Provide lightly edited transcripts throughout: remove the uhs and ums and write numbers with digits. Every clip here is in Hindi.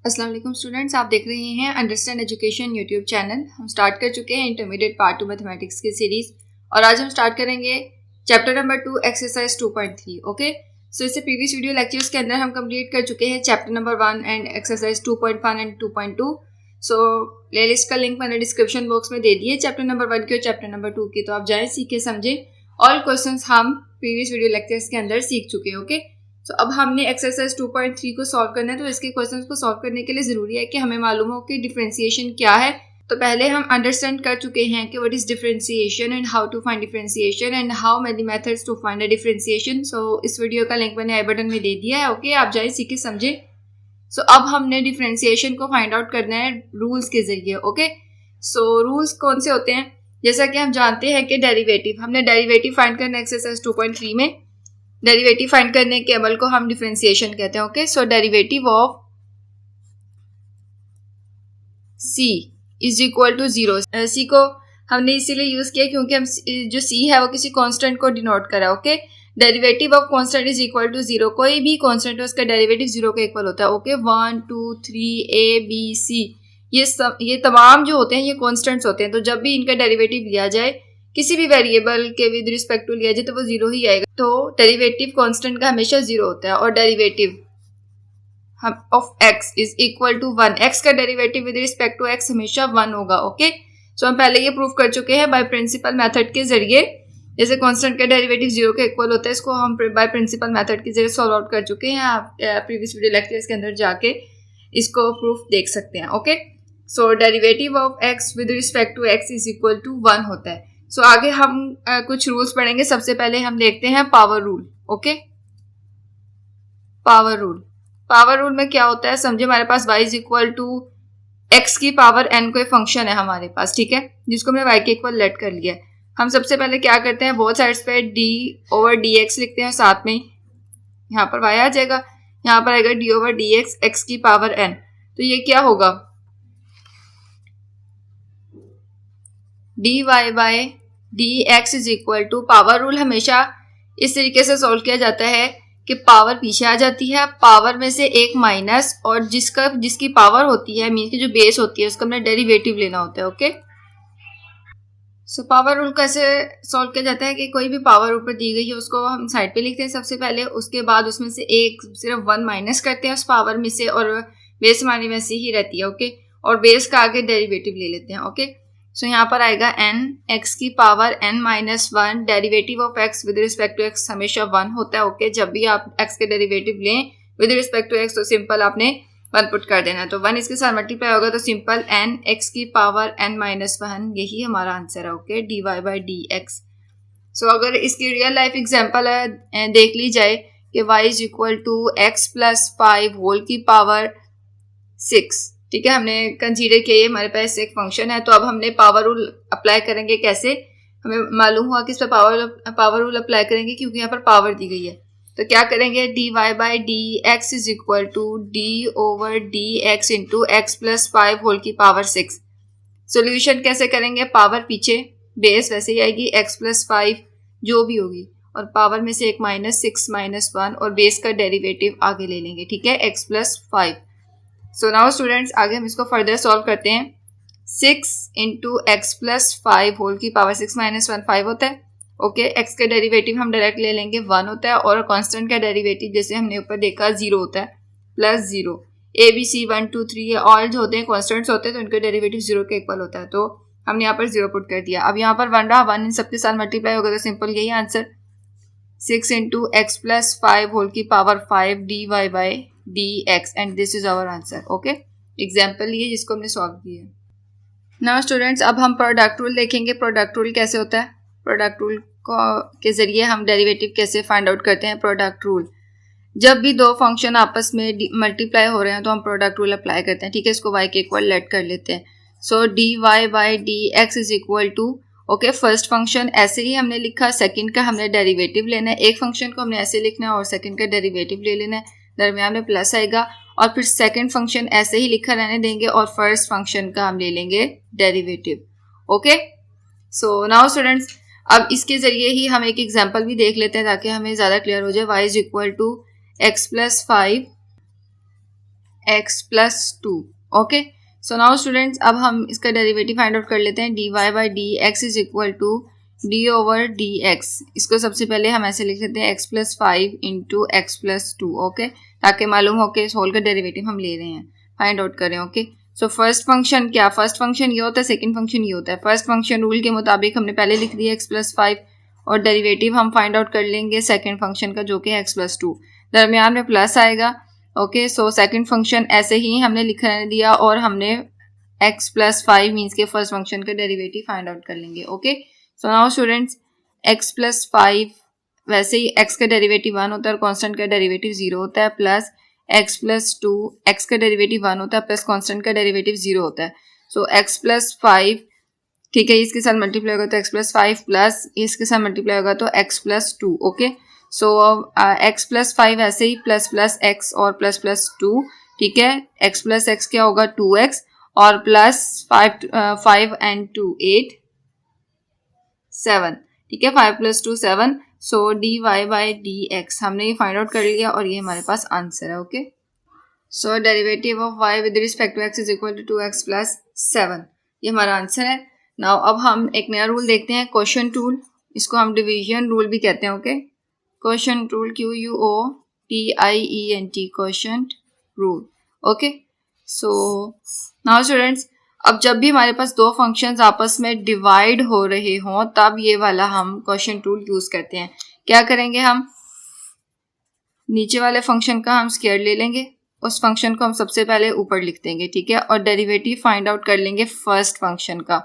अस्सलाम वालेकुम स्टूडेंट्स, आप देख रहे हैं अंडरस्टैंड एजुकेशन यूट्यूब चैनल। हम स्टार्ट कर चुके हैं इंटरमीडिएट पार्ट 2 मैथमेटिक्स की सीरीज और आज हम स्टार्ट करेंगे चैप्टर नंबर 2 एक्सरसाइज 2.3। ओके, सो इससे प्रीवियस वीडियो लेक्चर्स के अंदर हम कंप्लीट कर चुके हैं chapter number 1 and exercise 2.1 and 2.2। So playlist का लिंक मैंने डिस्क्रिप्शन बॉक्स में दे दिए चैप्टर नंबर 1 की और चैप्टर नंबर 2 की, तो आप जाएँ सीखे समझें। ऑल क्वेश्चन हम प्रीवियस वीडियो लेक्चर्स के अंदर सीख चुके हैं। ओके, तो अब हमने एक्सरसाइज 2.3 को सॉल्व करना है। तो इसके क्वेश्चंस को सॉल्व करने के लिए ज़रूरी है कि हमें मालूम हो कि डिफरेंशिएशन क्या है। तो पहले हम अंडरस्टैंड कर चुके हैं कि what is differentiation and how to find differentiation and how many methods to find a differentiation. So इस वीडियो का लिंक मैंने आई बटन में दे दिया है। ओके, आप जाए सीखे समझे। सो अब हमने डिफरेंशिएशन को फाइंड आउट करना है रूल्स के जरिए। ओके, सो रूल्स कौन से होते हैं? जैसा कि हम जानते हैं कि डेरिवेटिव, हमने डेरिवेटिव फाइंड करना है एक्सरसाइज 2.3 में। डेरिवेटिव फाइंड करने के अमल को हम डिफरेंशिएशन कहते हैं। Okay, so derivative of c is equal to 0। c को हमने इसीलिए यूज किया क्योंकि हम जो c है वो किसी कांस्टेंट को डिनोट करा है। Okay, derivative of constant is equal to 0। कोई भी कांस्टेंट है उसका डेरिवेटिव 0 के इक्वल होता है। ओके, 1 2 3 a b c ये तमाम जो होते हैं ये कांस्टेंट्स होते हैं। तो जब भी इनका डेरिवेटिव लिया जाए किसी भी वेरिएबल के विद रिस्पेक्ट टू लिया जाए तो वो 0 ही आएगा। तो डेरिवेटिव कांस्टेंट का हमेशा 0 होता है और derivative of x is equal to 1। x का derivative with respect to x हमेशा 1 होगा। ओके, सो हम पहले ये प्रूव कर चुके हैं बाय प्रिंसिपल मेथड के जरिए। जैसे कांस्टेंट का डेरिवेटिव 0 के इक्वल होता है, इसको हम बाय प्रिंसिपल मेथड के जरिए सॉल्व आउट कर चुके हैं। आप प्रीवियस वीडियो लेक्चर्स के अंदर जाके इसको प्रूफ देख सकते हैं। Okay, so derivative of x with respect to x is equal to 1 होता है। सो आगे हम कुछ रूल्स पढ़ेंगे। सबसे पहले हम देखते हैं power rule. Okay, power rule में क्या होता है समझे। हमारे पास y is equal to x की पावर n कोई फंक्शन है हमारे पास, ठीक है, जिसको हमने y के इक्वल लेट कर लिया है। हम सबसे पहले क्या करते हैं, बोथ साइड्स पे d ओवर dx लिखते हैं, साथ में यहाँ पर y आ जाएगा, यहाँ पर आएगा d ओवर dx x की पावर n। तो ये क्या होगा, dy by dx is equal to, power rule हमेशा इस तरीके से सॉल्व किया जाता है कि पावर पीछे आ जाती है, पावर में से एक माइनस, और जिसकी पावर होती है मीन की जो बेस होती है उसका हमने डेरिवेटिव लेना होता है। ओके, सो पावर रूल कैसे सॉल्व किया जाता है कि कोई भी पावर ऊपर दी गई है उसको हम साइड पे लिखते हैं सबसे पहले, उसके बाद उसमें से एक सिर्फ 1 माइनस करते हैं उस पावर में से, और बेस हमारी वैसी ही रहती है। ओके, और बेस का आगे डेरिवेटिव ले लेते हैं। ओके, सो यहाँ पर आएगा n x की power n minus 1। Derivative of x with respect to x हमेशा 1 होता है। ओके, जब भी आप x के डेरिवेटिव लें विद रिस्पेक्ट टू x तो सिंपल आपने 1 पुट कर देना है। तो 1 इसके साथ मल्टीप्लाई होगा तो सिंपल n x की पावर n माइनस 1, यही हमारा आंसर है। Okay, dy by D X. So अगर इसकी रियल लाइफ एग्जाम्पल देख ली जाए कि y is equal to x plus 5 whole की पावर 6, ठीक है, हमने कंसीडर किया ये हमारे पास एक फंक्शन है। तो अब हमने पावर रूल अप्लाई करेंगे। कैसे, हमें मालूम हुआ कि इस पर पावर रूल अप्लाई करेंगे क्योंकि यहाँ पर पावर दी गई है। तो क्या करेंगे, dy by D x is equal to d over D x into x plus 5 whole की पावर 6। सोल्यूशन कैसे करेंगे, पावर पीछे, बेस वैसे ही आएगी x प्लस 5 जो भी होगी, और पावर में से एक माइनस 6 माइनस 1, और बेस का डेरिवेटिव आगे ले लेंगे, ठीक है, x प्लस 5। सो नाउ स्टूडेंट्स आगे हम इसको फर्दर सॉल्व करते हैं। 6 इंटू एक्स प्लस 5 होल की पावर 6 माइनस 1 5 होता है। ओके, एक्स का डेरिवेटिव हम डायरेक्ट ले लेंगे 1 होता है, और कांस्टेंट का डेरिवेटिव जैसे हमने ऊपर देखा 0 होता है, प्लस 0। ए बी सी 1 2 3 ये ऑल जो होते हैं कॉन्स्टेंट्स होते हैं तो इनका डेरिवेटिव 0 के इक्वल होता है। तो हमने यहाँ पर 0 पुट कर दिया। अब यहाँ पर 1 रहा, 1 इन सबके साथ मल्टीप्लाई होगा तो सिंपल यही answer, 6 into x plus 5 whole की power 5 dy by dx, and this is our answer. Okay, example ये जिसको हमने सॉल्व किया। नाउ स्टूडेंट्स अब हम प्रोडक्ट रूल देखेंगे। प्रोडक्ट रूल कैसे होता है, प्रोडक्ट रूल के जरिए हम डेरिवेटिव कैसे फाइंड आउट करते हैं। प्रोडक्ट रूल, जब भी दो फंक्शन आपस में मल्टीप्लाई हो रहे हैं तो हम प्रोडक्ट रूल अप्लाई करते हैं, ठीक है, इसको y के इक्वल लेट कर लेते हैं। So dy by D x is equal to, okay, first function ऐसे ही हमने लिखा, सेकंड का हमने डेरिवेटिव लेना है, एक फंक्शन को हमने ऐसे लिखना है और सेकंड का डेरिवेटिव ले लेना है, दरमियान में प्लस आएगा, और फिर सेकंड फंक्शन ऐसे ही लिखा रहने देंगे और फर्स्ट फंक्शन का हम ले लेंगे derivative. Okay, so now students अब इसके जरिए ही हम एक एग्जांपल भी देख लेते हैं ताकि हमें ज़्यादा क्लियर हो जाए। y is equal to x plus 5 x plus two. Okay, so now students अब हम इसका डेरिवेटिव फाइंड आउट कर लेते हैं। D y by D x is equal to d over D x. इसको सबसे पहले हम ऐसे लिख लेते हैं x plus 5 into x plus two. Okay, ताकि मालूम हो कि इस होल का डेरिवेटिव हम ले रहे हैं, फाइंड आउट करें। ओके, सो फर्स्ट फंक्शन क्या, फर्स्ट फंक्शन ये होता है, सेकंड फंक्शन ये होता है। फर्स्ट फंक्शन रूल के मुताबिक हमने पहले लिख दिया एक्स प्लस 5 और डेरिवेटिव हम फाइंड आउट कर लेंगे सेकंड फंक्शन का जो कि है एक्स प्लस टू। दरमियान में प्लस आएगा। ओके, सो सेकंड फंक्शन ऐसे ही हमने लिख दिया और हमने x प्लस 5 मीन्स के फर्स्ट फंक्शन का डेरिवेटिव फाइंड आउट कर लेंगे। Okay, so now students x plus 5 वैसे ही x का डेरिवेटिव 1 होता है और कांस्टेंट का डेरिवेटिव 0 होता है, प्लस x प्लस 2 x का डेरिवेटिव 1 होता है प्लस कांस्टेंट का डेरिवेटिव 0 होता है। सो x प्लस 5, ठीक है, इसके साथ मल्टीप्लाई होगा तो x प्लस 5 प्लस इसके साथ मल्टीप्लाई होगा तो x प्लस 2। ओके, सो x प्लस 5 ऐसे ही प्लस प्लस x और प्लस प्लस 2, ठीक है, x प्लस x क्या होगा 2x और प्लस 5 एंड 2 8 7, ठीक है, 5 plus 2 7। So d y by D x हमने ये फाइंड आउट कर लिया और ये हमारे पास आंसर है। Okay, so derivative of y with respect to x is equal to 2x plus 7, ये हमारा आंसर है। नाउ अब हम एक नया रूल देखते हैं, क्वोशिएंट रूल। इसको हम डिवीजन रूल भी कहते हैं। Okay, quotient rule QUOTIENT, quotient rule. Okay, so now students अब जब भी हमारे पास दो फंक्शंस आपस में डिवाइड हो रहे हों तब ये वाला हम क्वोशिएंट रूल यूज करते हैं। क्या करेंगे, हम नीचे वाले फंक्शन का हम स्क्वायर ले लेंगे, उस फंक्शन को हम सबसे पहले ऊपर लिख देंगे, ठीक है, और डेरिवेटिव फाइंड आउट कर लेंगे फर्स्ट फंक्शन का।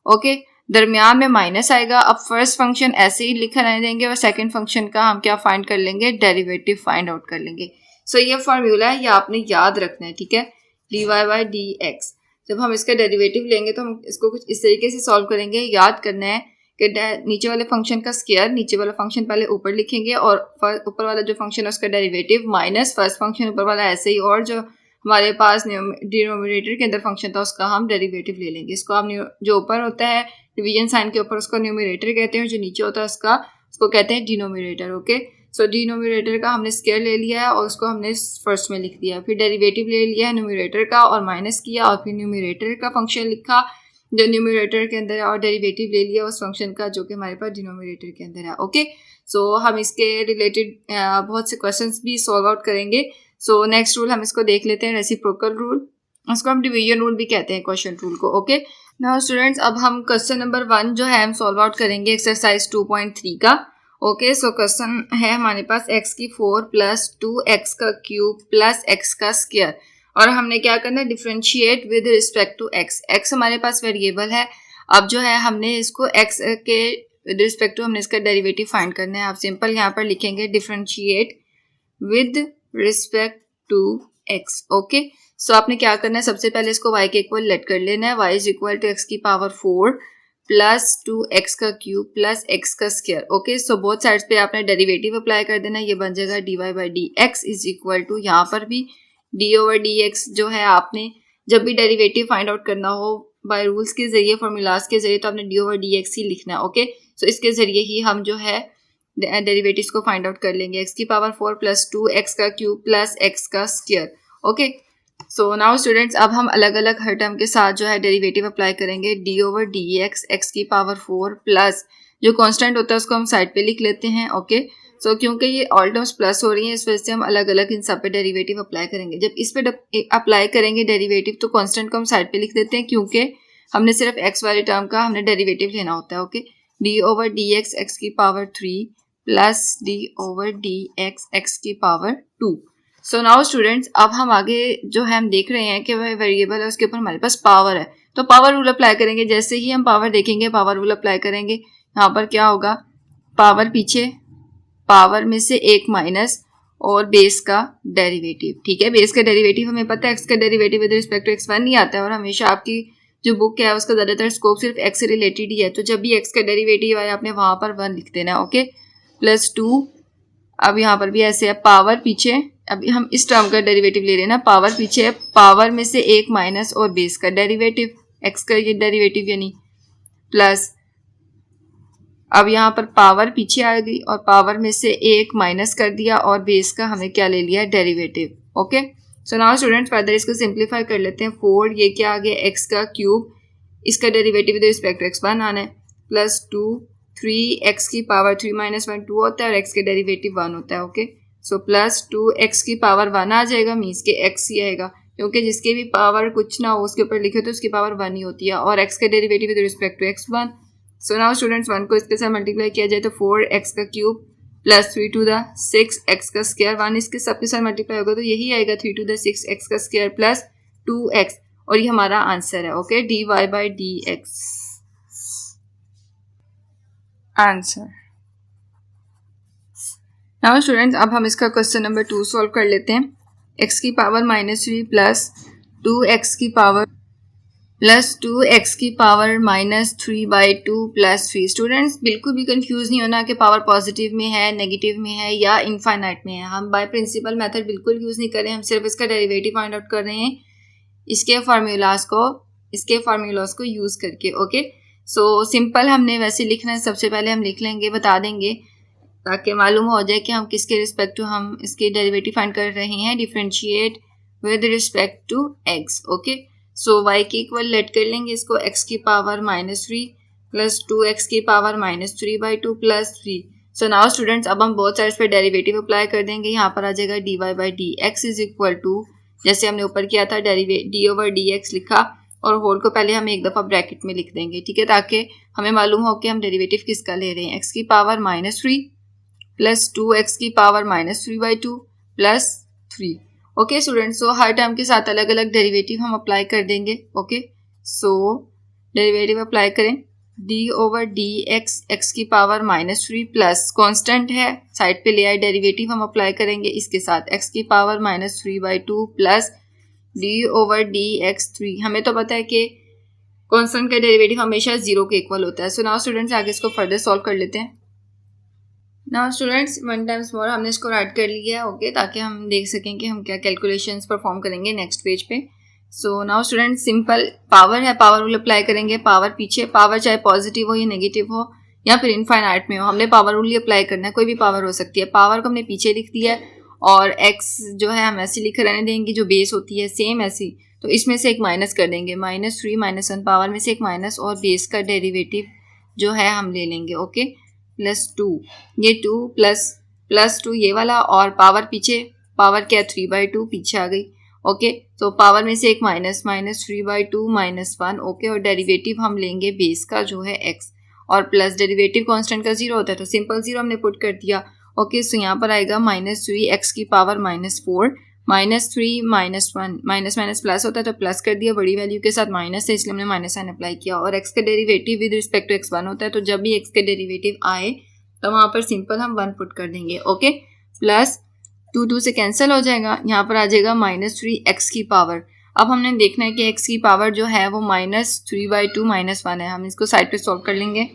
ओके, दरमियान में माइनस आएगा। अब फर्स्ट फंक्शन ऐसे ही लिखा रहने देंगे और सेकंड फंक्शन का हम क्या फाइंड कर लेंगे, डेरिवेटिव फाइंड आउट कर लेंगे। सो ये फॉर्मूला है, ये आपने याद रखना है, ठीक है, d y by D x. जब हम इसका डेरिवेटिव लेंगे तो हम इसको कुछ इस तरीके से सॉल्व करेंगे। याद करना है कि नीचे वाले फंक्शन का स्क्वायर, नीचे वाला फंक्शन पहले ऊपर लिखेंगे और ऊपर वाला जो फंक्शन है उसका डेरिवेटिव माइनस फर्स्ट फंक्शन ऊपर वाला ऐसे ही, और जो हमारे पास डिनोमिनेटर के अंदर फंक्शन था उसका हम डेरिवेटिव ले लेंगे। इसको हम जो ऊपर होता है डिवीजन साइन के ऊपर उसको न्यूमरेटर कहते हैं, जो नीचे होता है उसको कहते हैं डिनोमिनेटर। ओके, सो डिनोमिनेटर का हमने स्क्वायर ले लिया है और उसको हमने फर्स्ट में लिख दिया, फिर डेरिवेटिव ले लिया है न्यूमरेटर का और माइनस किया और फिर न्यूमरेटर का फंक्शन लिखा जो न्यूमरेटर के अंदर है और डेरिवेटिव ले लिया उस फंक्शन का जो कि हमारे पास डिनोमिनेटर के अंदर है। ओके, सो हम इसके रिलेटेड बहुत से क्वेश्चंस भी सॉल्व आउट करेंगे। सो नेक्स्ट रूल हम इसको देख लेते हैं, रेसिप्रोकल रूल। उसको हम डिवीजन रूल भी कहते हैं क्वेश्चन रूल को। ओके, नाउ स्टूडेंट्स अब हम क्वेश्चन नंबर 1 जो है हम सॉल्व आउट करेंगे एक्सरसाइज 2.3 का। ओके, सो क्वेश्चन है हमारे पास x की 4 प्लस 2x का क्यूब प्लस x का स्क्वायर, और हमने क्या करना है, differentiate with respect to x। x हमारे पास वेरिएबल है। अब जो है हमने इसको x के विद रिस्पेक्ट टू हमने इसका डेरिवेटिव फाइंड करना है। आप सिंपल यहाँ पर लिखेंगे differentiate with respect to x। Okay, so आपने क्या करना है, सबसे पहले इसको y के इक्वल लेट कर लेना है। y is equal to x की पावर 4 प्लस 2x का क्यूब प्लस x का square. Okay, so both sides पे आपने डेरिवेटिव अप्लाई कर देना है। ये बन जाएगा d y by D x is equal to, यहाँ पर भी डी ओवर डी एक्स जो है, आपने जब भी डेरिवेटिव फाइंड आउट करना हो बाय रूल्स के जरिए, फॉर्मूलाज के जरिए, तो आपने डी ओवर डी एक्स ही लिखना है। ओके, सो इसके जरिए ही हम जो है डेरिवेटिव्स को फाइंड आउट कर लेंगे। x की पावर 4 प्लस 2x का क्यूब प्लस x का square. Okay, so now students अब हम अलग अलग हर टर्म के साथ जो है डेरिवेटिव अप्लाई करेंगे। D over D X, X की पावर 4 प्लस जो कांस्टेंट होता है उसको हम साइड पे लिख लेते हैं। ओके, सो क्योंकि ये ऑल टर्म्स प्लस हो रही हैं इस वजह से हम अलग अलग इन सब पे डेरिवेटिव अप्लाई करेंगे। जब इस पे अप्लाई करेंगे डेरिवेटिव तो कांस्टेंट को हम साइड पे लिख देते हैं क्योंकि हमने सिर्फ एक्स वाले टर्म का हमने डेरिवेटिव लेना होता है। Okay, D over D X, X की power 3 plus D over D X, X की पावर 2। सो नाउ स्टूडेंट्स अब हम आगे जो है हम देख रहे हैं कि वह वेरिएबल है उसके ऊपर हमारे पास पावर है, तो पावर रूल अप्लाई करेंगे। जैसे ही हम पावर देखेंगे पावर रूल अप्लाई करेंगे, यहाँ पर क्या होगा, पावर पीछे, पावर में से एक माइनस और बेस का डेरिवेटिव। ठीक है, बेस का डेरिवेटिव हमें पता है, एक्स का derivative with respect to x 1 नहीं आता है और हमेशा आपकी जो बुक है उसका ज़्यादातर स्कोप सिर्फ एक्स से रिलेटेड ही है। तो जब भी एक्स का डेरिवेटिव आए आपने वहाँ पर 1 लिख देना है। ओके, प्लस 2, अब यहाँ पर भी ऐसे है, पावर पीछे, अभी हम इस टर्म का डेरिवेटिव ले रहे हैं ना, पावर पीछे है, पावर में से एक माइनस और बेस का डेरिवेटिव, एक्स का ये डेरिवेटिव यानी प्लस, अब यहाँ पर पावर पीछे आ गई और पावर में से एक माइनस कर दिया और बेस का हमें क्या ले लिया, derivative. Okay, so now students further इसको सिंप्लीफाई कर लेते हैं। 4 ये क्या आ गया एक्स का क्यूब, इसका derivative with respect to x1 आना है, प्लस 2 3 एक्स की पावर 3 माइनस 1 2 होता है और x के डेरिवेटिव 1 होता है। ओके सो प्लस 2 एक्स की पावर 1 आ जाएगा, मीन्स के x ही आएगा क्योंकि जिसके भी पावर कुछ ना हो उसके ऊपर लिखे तो उसकी पावर 1 ही होती है और x का derivative with respect to x1। So now students 1 को इसके साथ मल्टीप्लाई किया जाए तो 4x का cube plus 3 to the 6x का स्क्वायर, 1 इसके सबके साथ मल्टीप्लाई होगा तो यही आएगा 3 टू द 6x का स्क्वायर प्लस 2x और ये हमारा आंसर है। Okay dy by D x answer. Now students अब हम इसका क्वेश्चन नंबर 2 सॉल्व कर लेते हैं। x की पावर -3 प्लस 2x की पावर -3/2 प्लस 3। स्टूडेंट्स बिल्कुल भी कंफ्यूज नहीं होना कि पावर पॉजिटिव में है, नेगेटिव में है या इनफाइनाइट में है। हम बाय प्रिंसिपल मेथड बिल्कुल यूज़ नहीं कर रहे हैं, हम सिर्फ इसका डेरिवेटिव फाइंड आउट कर रहे हैं इसके फार्मूलाज को यूज़ करके। ओके सो सिंपल हमने वैसे लिखना है, सबसे पहले हम लिख लेंगे, बता देंगे ताकि मालूम हो जाए कि हम किसके रिस्पेक्ट टू हम इसके डेरिवेटिव फाइंड कर रहे हैं। Differentiate with respect to x। Okay so y के इक्वल लेट कर लेंगे इसको, x की पावर -3 प्लस 2x की पावर -3/2 प्लस 3। सो नाउ स्टूडेंट्स अब हम बहुत सारे इस पर डेरिवेटिव अप्लाई कर देंगे। यहाँ पर आ जाएगा dy by D x is equal to, जैसे हमने ऊपर किया था d ओवर dx लिखा और होल को पहले हम एक दफ़ा ब्रैकेट में लिख देंगे, ठीक है, ताकि हमें मालूम हो कि हम डेरिवेटिव किसका ले रहे हैं। x की पावर -3 प्लस 2x की power -3/2 plus 3। Okay students so हर टर्म के साथ अलग अलग डेरिवेटिव हम अप्लाई कर देंगे। ओके सो डेरिवेटिव अप्लाई करें, d ओवर डी एक्स की पावर -3 प्लस कांस्टेंट है साइड पे ले आए, डेरिवेटिव हम अप्लाई करेंगे इसके साथ x की power -3/2 plus d over D x 3। हमें तो पता है कि कांस्टेंट का डेरिवेटिव हमेशा 0 के इक्वल होता है। सो नाउ स्टूडेंट्स आगे इसको फर्दर सॉल्व कर लेते हैं। नाउ स्टूडेंट्स 1 टाइम्स मोर हमने इसको राइट कर लिया है। ओके ताकि हम देख सकें कि हम क्या कैलकुलेशंस परफॉर्म करेंगे नेक्स्ट पेज पे। सो नाउ स्टूडेंट्स सिंपल पावर है, पावर रूल अप्लाई करेंगे। पावर पीछे, पावर चाहे पॉजिटिव हो या नेगेटिव हो या फिर इनफाइनाइट में हो, हमने पावर रूल ही अप्लाई करना है। कोई भी पावर हो सकती है, पावर को हमने पीछे लिख दिया है और x जो है हम ऐसे लिख रहने देंगे, जो बेस होती है सेम ऐसी, तो इसमें से एक माइनस कर देंगे, -3 -1 पावर में से एक माइनस और बेस का डेरिवेटिव जो है हम ले लेंगे। ओके प्लस 2, ये 2 प्लस 2 ये वाला और पावर पीछे, पावर क्या 3/2 पीछे आ गई। ओके तो पावर में से एक माइनस -3/2 -1। ओके और डेरिवेटिव हम लेंगे बेस का जो है x और प्लस डेरिवेटिव कांस्टेंट का 0 होता है तो सिंपल 0 हमने पुट कर दिया। ओके सो यहाँ पर आएगा -3x की पावर -4 -3 -1 माइनस प्लस होता है तो प्लस कर दिया, बड़ी वैल्यू के साथ माइनस है इसलिए हमने माइनस साइन अप्लाई किया और x का derivative with respect to x1 होता है तो जब भी x का डेरिवेटिव आए तो वहाँ पर सिंपल हम 1 पुट कर देंगे। ओके प्लस 2 से कैंसिल हो जाएगा, यहाँ पर आ जाएगा -3x की पावर। अब हमने देखना है कि x की पावर जो है वो -3/2 -1 है, हम इसको साइड पे सॉल्व कर लेंगे।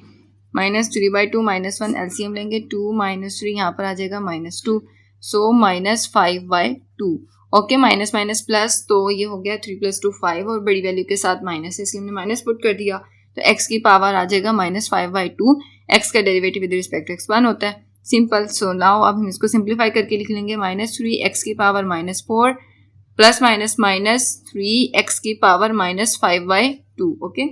-3/2 -1 एलसीएम लेंगे, 2 -3 यहाँ पर आ जाएगा -2 सो -5/2। ओके माइनस माइनस प्लस तो ये हो गया 3 + 2 5 और बड़ी वैल्यू के साथ माइनस है इसलिए हमने माइनस पुट कर दिया तो x की पावर आ जाएगा -5/2। x का derivative with respect to x1 होता है, सिंपल। सो नाउ अब हम इसको सिंप्लीफाई करके लिख लेंगे -3x की पावर -4 प्लस -3x की पावर -5/2। ओके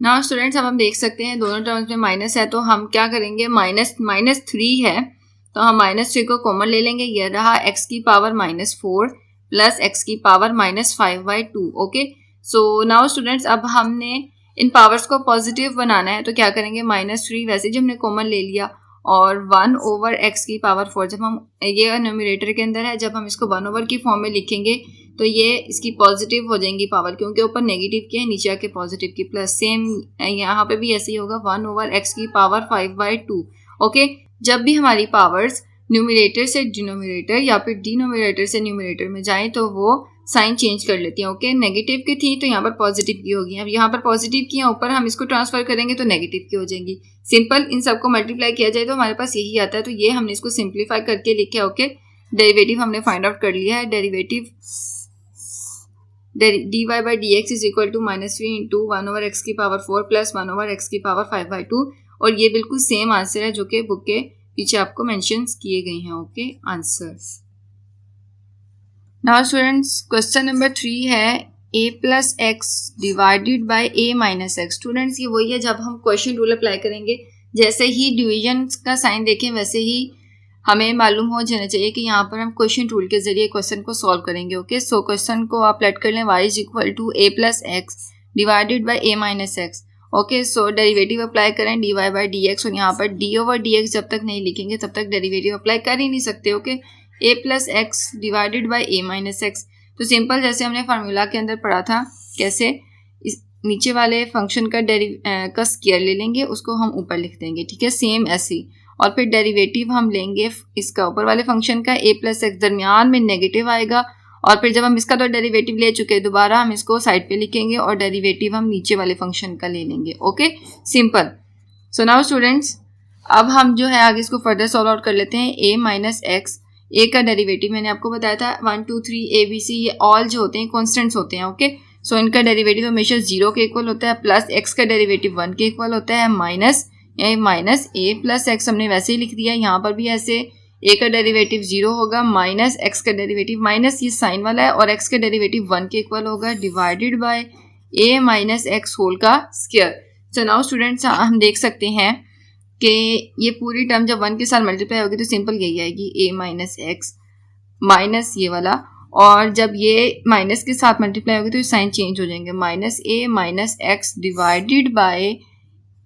नाउ स्टूडेंट्स अब हम देख सकते हैं दोनों टर्म्स में माइनस है तो हम क्या करेंगे, -3 है तो हम -3 को कॉमन ले लेंगे, यह रहा x की पावर -4 प्लस x की power -5/2। Okay so now students अब हमने इन पावर्स को पॉजिटिव बनाना है तो क्या करेंगे, -3 वैसे जो हमने कॉमन ले लिया और 1 ओवर x की पावर 4, जब हम ये न्यूमरेटर के अंदर है, जब हम इसको 1 ओवर की फॉर्म में लिखेंगे तो ये इसकी पॉजिटिव हो जाएंगी पावर, क्योंकि ऊपर नेगेटिव की है नीचे आके पॉजिटिव की प्लस, सेम यहाँ पे भी ऐसे ही होगा 1 ओवर x की पावर 5/2। ओके जब भी हमारी पावर्स न्यूमरेटर से डिनोमिनेटर या फिर डिनोमिनेटर से न्यूमरेटर में जाएं तो वो साइन चेंज कर लेती हैं। ओके नेगेटिव की थी तो यहाँ पर पॉजिटिव की होगी, अब यहाँ पर पॉजिटिव की है ऊपर हम इसको ट्रांसफर करेंगे तो नेगेटिव की हो जाएंगी। सिंपल इन सबको मल्टीप्लाई किया जाए तो हमारे पास यही आता है, तो ये हमने इसको सिंप्लीफाई करके लिखे। ओके डेरिवेटिव हमने फाइंड आउट कर लिया है, derivative dy by D x is equal to -3 into 1 over x की पावर 4 प्लस 1 ओवर x की पावर 5/2 और ये बिल्कुल सेम आंसर है जो कि बुक के पीछे आपको मेंशंस किए गए हैं। Okay answer. Now students question number 3 है a plus x divided by a minus x. Students ये वही है जब हम क्वेश्चन रूल अप्लाई करेंगे, जैसे ही डिवीजन का साइन देखें वैसे ही हमें मालूम हो जाना चाहिए कि यहाँ पर हम क्वेश्चन रूल के जरिए क्वेश्चन को सॉल्व करेंगे। ओके, सो क्वेश्चन को आप लेट कर लें y is equal to a plus x divided by a minus x. Okay, so derivative apply करें dy बाई dx, और यहाँ पर d ओवर dx जब तक नहीं लिखेंगे तब तक डेरिवेटिव अप्लाई कर ही नहीं सकते। Okay, a plus x divided by a minus x, तो सिंपल जैसे हमने फार्मूला के अंदर पढ़ा था कैसे इस नीचे वाले फंक्शन का स्क्वायर ले लेंगे, उसको हम ऊपर लिख देंगे। ठीक है, सेम ऐसे ही, और फिर डेरिवेटिव हम लेंगे इसका ऊपर वाले फंक्शन का a प्लस एक्स, दरमियान में नेगेटिव आएगा, और फिर जब हम इसका तो डेरिवेटिव ले चुके हैं दोबारा हम इसको साइड पे लिखेंगे और डेरिवेटिव हम नीचे वाले फंक्शन का ले लेंगे। Okay, simple. सो नाउ स्टूडेंट्स अब हम जो है आगे इसको फर्दर सॉल्व आउट कर लेते हैं। a माइनस एक्स, a का डेरिवेटिव मैंने आपको बताया था 1 2 3 a b c, ये ऑल जो होते हैं कॉन्स्टेंट्स होते हैं। ओके, सो इनका डेरिवेटिव हमेशा 0 के इक्वल होता है, प्लस x का डेरिवेटिव 1 के इक्वल होता है, माइनस a प्लस एक्स हमने वैसे ही लिख दिया, यहाँ पर भी ऐसे a का डेरिवेटिव 0 होगा, माइनस x का डेरिवेटिव, माइनस ये साइन वाला है, और x का डेरिवेटिव 1 के इक्वल होगा, divided by a minus x whole का स्क्वायर। सो नाउ स्टूडेंट्स हम देख सकते हैं कि ये पूरी टर्म जब 1 के साथ मल्टीप्लाई होगी तो सिंपल यही आएगी a माइनस एक्स माइनस ये वाला, और जब ये माइनस के साथ मल्टीप्लाई होगी तो ये साइन चेंज हो जाएंगे, minus a minus X divided by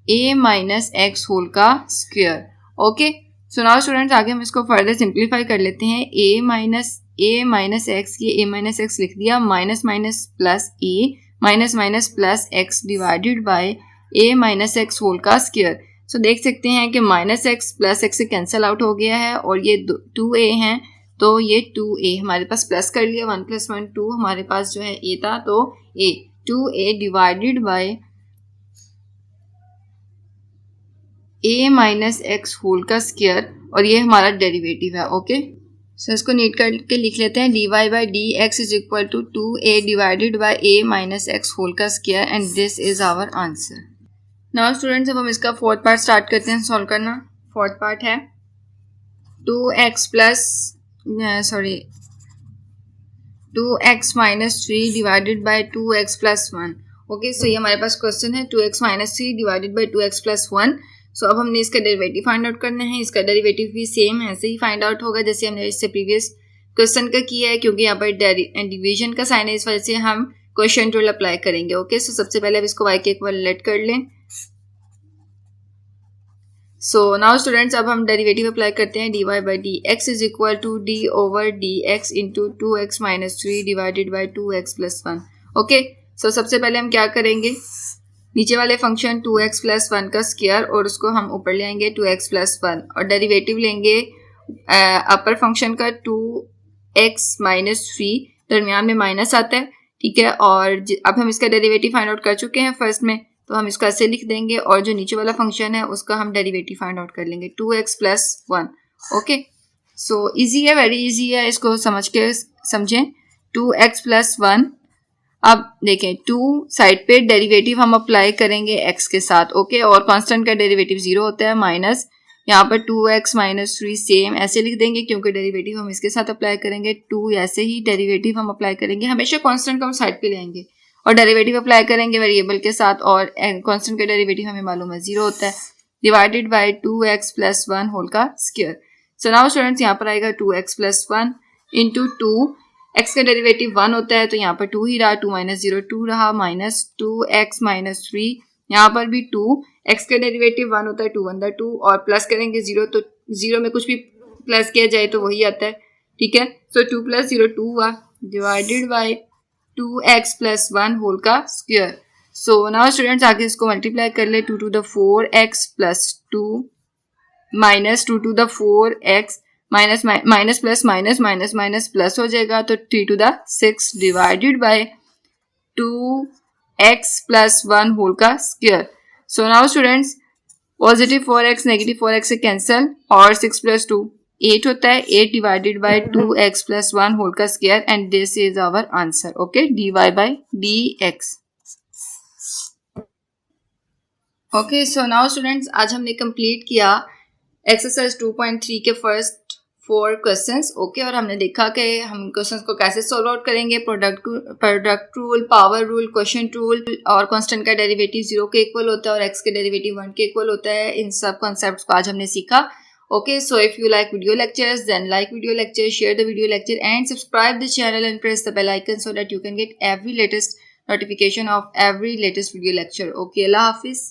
a minus x whole का square. Okay, so now students आगे हम इसको फर्दर सिंप्लीफाई कर लेते हैं। a माइनस एक्स, ये a माइनस एक्स लिख दिया, minus minus plus a minus minus plus x divided by a minus x whole का स्क्वायर। सो देख सकते हैं कि माइनस एक्स प्लस एक्स से कैंसिल आउट हो गया है, और ये 2a हैं तो ये 2a हमारे पास प्लस कर लिया, 1 + 1 2 हमारे पास जो है a था, तो a 2a divided by a minus x whole का स्क्वायर, और ये हमारा डेरिवेटिव है। ओके, सो इसको नीट करके लिख लेते हैं, dy by D x is equal to 2a divided by a minus x whole का square, and this is our answer. Now students अब हम इसका फोर्थ पार्ट स्टार्ट करते हैं सॉल्व करना। फोर्थ पार्ट है 2x minus 3 divided by 2x plus 1। Okay, so ये हमारे पास क्वेश्चन है 2x minus 3 divided by 2x plus 1। So अब हमने इसका डेरिवेटिव फाइंड आउट करना है। इसका डेरिवेटिव भी सेम ऐसे ही फाइंड आउट होगा जैसे हमने इससे प्रीवियस क्वेश्चन का किया है, क्योंकि यहाँ पर डिवीजन का साइन है, इस वजह से हम क्वेश्चन रूल अप्लाई करेंगे। ओके, सो सबसे पहले अब इसको y के इक्वल लेट कर लें। सो नाउ स्टूडेंट्स अब हम डेरिवेटिव अप्लाई करते हैं, dy by D x is equal to d over D x into 2x minus 3 divided by 2x plus 1। Okay, so सबसे पहले हम क्या करेंगे, नीचे वाले फंक्शन 2x प्लस 1 का स्क्वायर, और उसको हम ऊपर ले आएंगे 2x प्लस 1, और डेरिवेटिव लेंगे अपर फंक्शन का 2x माइनस 3, दरमियान में माइनस आता है। ठीक है, और अब हम इसका डेरिवेटिव फाइंड आउट कर चुके हैं फर्स्ट में, तो हम इसको ऐसे लिख देंगे, और जो नीचे वाला फंक्शन है उसका हम डेरिवेटिव फाइंड आउट कर लेंगे 2x plus 1। Okay, so easy है, वेरी इजी है, इसको समझ के समझें। 2x प्लस 1, अब देखें 2 साइड पे डेरिवेटिव हम अप्लाई करेंगे x के साथ। ओके, और कांस्टेंट का डेरिवेटिव 0 होता है, माइनस यहाँ पर 2x माइनस 3 सेम ऐसे लिख देंगे, क्योंकि डेरिवेटिव हम इसके साथ अप्लाई करेंगे। 2 ऐसे ही डेरिवेटिव हम अप्लाई करेंगे, हमेशा कांस्टेंट को हम साइड पे लेंगे और डेरिवेटिव अप्लाई करेंगे वेरिएबल के साथ, और कांस्टेंट का डेरिवेटिव हमें मालूम है 0 होता है, divided by 2x plus 1 whole का स्क्वायर। सो नाउ स्टूडेंट्स यहाँ पर आएगा 2x प्लस 1 इंटू 2, x का डेरिवेटिव 1 होता है तो यहाँ पर 2 ही रहा, 2 माइनस 0 2 रहा, माइनस 2x माइनस 3, यहाँ पर भी 2, x का डेरिवेटिव 1 होता है, 2 1 2, और प्लस करेंगे 0, तो 0 में कुछ भी प्लस किया जाए तो वही आता है। ठीक है, सो 2 + 0 2 हुआ, divided by 2x plus 1 whole का स्क्वायर। सो नाउ स्टूडेंट्स आगे इसको मल्टीप्लाई कर ले, 2 to the 4x plus 2 minus 2 to the 4x minus minus plus minus minus minus plus हो जाएगा, तो 3 to the 6 divided by 2x plus 1 whole का square. So now students positive 4x negative 4x से कैंसिल, और 6 + 2 8 होता है, 8 divided by 2x plus 1 whole का square, and this is our answer. Okay, dy by dx। Okay, so now students आज हमने कंप्लीट किया एक्सरसाइज 2.3 के फर्स्ट 4 क्वेश्चंस। ओके, और हमने देखा कि हम क्वेश्चंस को कैसे सॉल्व आउट करेंगे। Product rule, power rule, quotient rule, और कांस्टेंट का डेरिवेटिव 0 के इक्वल होता है और x के डेरिवेटिव 1 के इक्वल होता है। इन सब कॉन्सेप्ट्स को आज हमने सीखा। Okay, so if you like video lectures, then like video lecture, share the video lecture and subscribe the channel and press the bell icon so that you can get every latest notification of every latest video lecture. Okay, Allah Hafiz.